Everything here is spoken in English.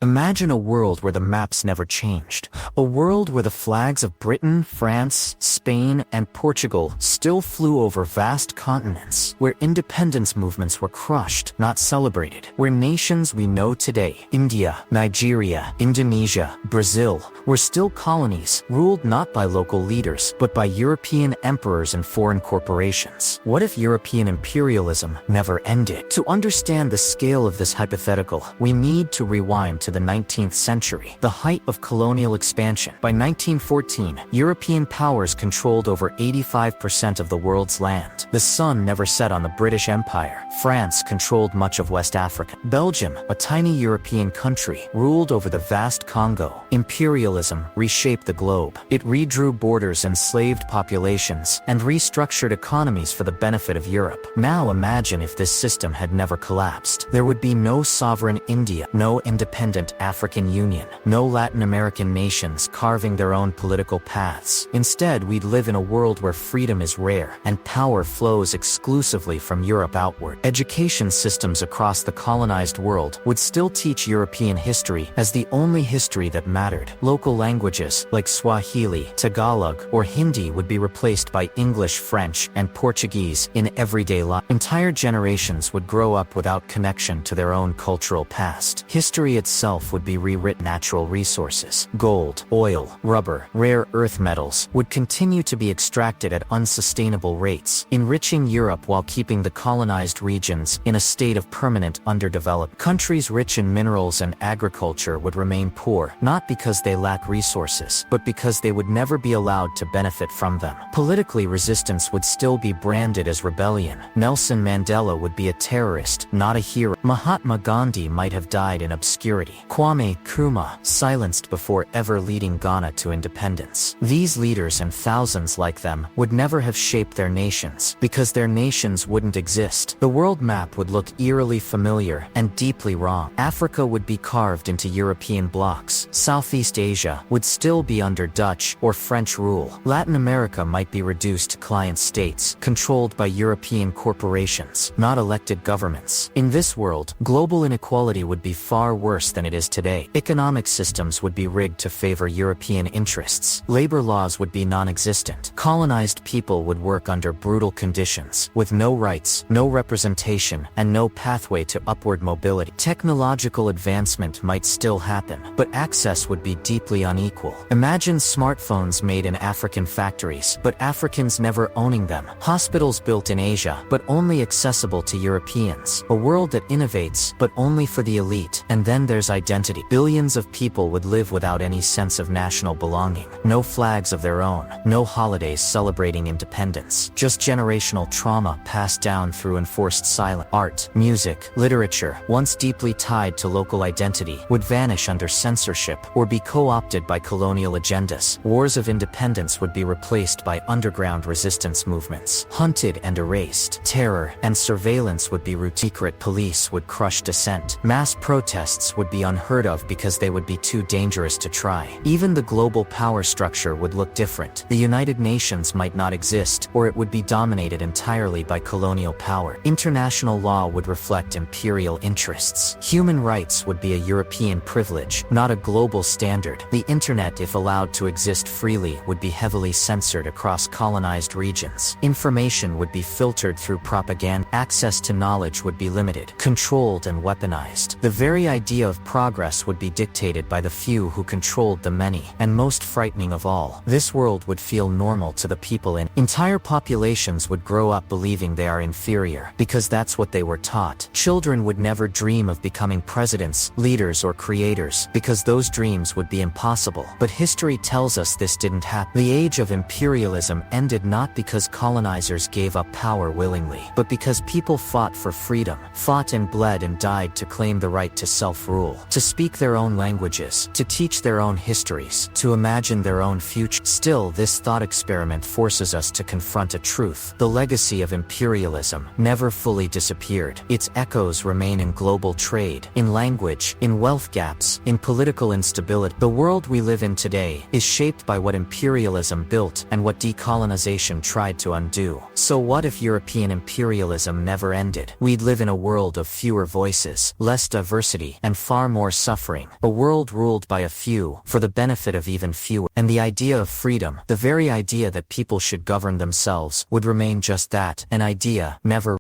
Imagine a world where the maps never changed. A world where the flags of Britain, France, Spain, and Portugal still flew over vast continents. Where independence movements were crushed, not celebrated. Where nations we know today, India, Nigeria, Indonesia, Brazil, were still colonies, ruled not by local leaders, but by European emperors and foreign corporations. What if European imperialism never ended? To understand the scale of this hypothetical, we need to rewind to the 19th century, the height of colonial expansion. By 1914, European powers controlled over 85% of the world's land. The sun never set on the British Empire. France controlled much of West Africa. Belgium, a tiny European country, ruled over the vast Congo. Imperialism reshaped the globe. It redrew borders, enslaved populations, and restructured economies for the benefit of Europe. Now imagine if this system had never collapsed. There would be no sovereign India, no independent African Union, no Latin American nations carving their own political paths. Instead, we'd live in a world where freedom is rare and power flows exclusively from Europe outward. Education systems across the colonized world would still teach European history as the only history that mattered. Local languages like Swahili, Tagalog, or Hindi would be replaced by English, French, and Portuguese in everyday life. Entire generations would grow up without connection to their own cultural past. History itself would be rewritten. Natural resources, gold, oil, rubber, rare earth metals, would continue to be extracted at unsustainable rates, enriching Europe while keeping the colonized regions in a state of permanent underdevelopment. Countries rich in minerals and agriculture would remain poor, not because they lack resources, but because they would never be allowed to benefit from them. Politically, resistance would still be branded as rebellion. Nelson Mandela would be a terrorist, not a hero. Mahatma Gandhi might have died in obscurity. Kwame Nkrumah, silenced before ever leading Ghana to independence. These leaders and thousands like them would never have shaped their nations, because their nations wouldn't exist. The world map would look eerily familiar and deeply wrong. Africa would be carved into European blocks. Southeast Asia would still be under Dutch or French rule. Latin America might be reduced to client states, controlled by European corporations, not elected governments. In this world, global inequality would be far worse than it is today. Economic systems would be rigged to favor European interests. Labor laws would be non-existent. Colonized people would work under brutal conditions, with no rights, no representation, and no pathway to upward mobility. Technological advancement might still happen, but access would be deeply unequal. Imagine smartphones made in African factories, but Africans never owning them. Hospitals built in Asia, but only accessible to Europeans. A world that innovates, but only for the elite. And then there's identity. Billions of people would live without any sense of national belonging. No flags of their own. No holidays celebrating independence. Just generational trauma passed down through enforced silence. Art, music, literature, once deeply tied to local identity, would vanish under censorship or be co-opted by colonial agendas. Wars of independence would be replaced by underground resistance movements. Hunted and erased. Terror and surveillance would be routine. Secret police would crush dissent. Mass protests would be unheard of because they would be too dangerous to try. Even the global power structure would look different. The United Nations might not exist, or it would be dominated entirely by colonial power. International law would reflect imperial interests. Human rights would be a European privilege, not a global standard. The internet, if allowed to exist freely, would be heavily censored across colonized regions. Information would be filtered through propaganda. Access to knowledge would be limited, controlled, and weaponized. The very idea of progress would be dictated by the few who controlled the many. And most frightening of all, this world would feel normal to the people in. Entire populations would grow up believing they are inferior, because that's what they were taught. Children would never dream of becoming presidents, leaders, or creators, because those dreams would be impossible. But history tells us this didn't happen. The age of imperialism ended not because colonizers gave up power willingly, but because people fought for freedom, fought and bled and died to claim the right to self-rule, to speak their own languages, to teach their own histories, to imagine their own future. Still, this thought experiment forces us to confront a truth. The legacy of imperialism never fully disappeared. Its echoes remain in global trade, in language, in wealth gaps, in political instability. The world we live in today is shaped by what imperialism built and what decolonization tried to undo. So what if European imperialism never ended? We'd live in a world of fewer voices, less diversity, and far far more suffering, a world ruled by a few, for the benefit of even fewer. And the idea of freedom, the very idea that people should govern themselves, would remain just that, an idea, never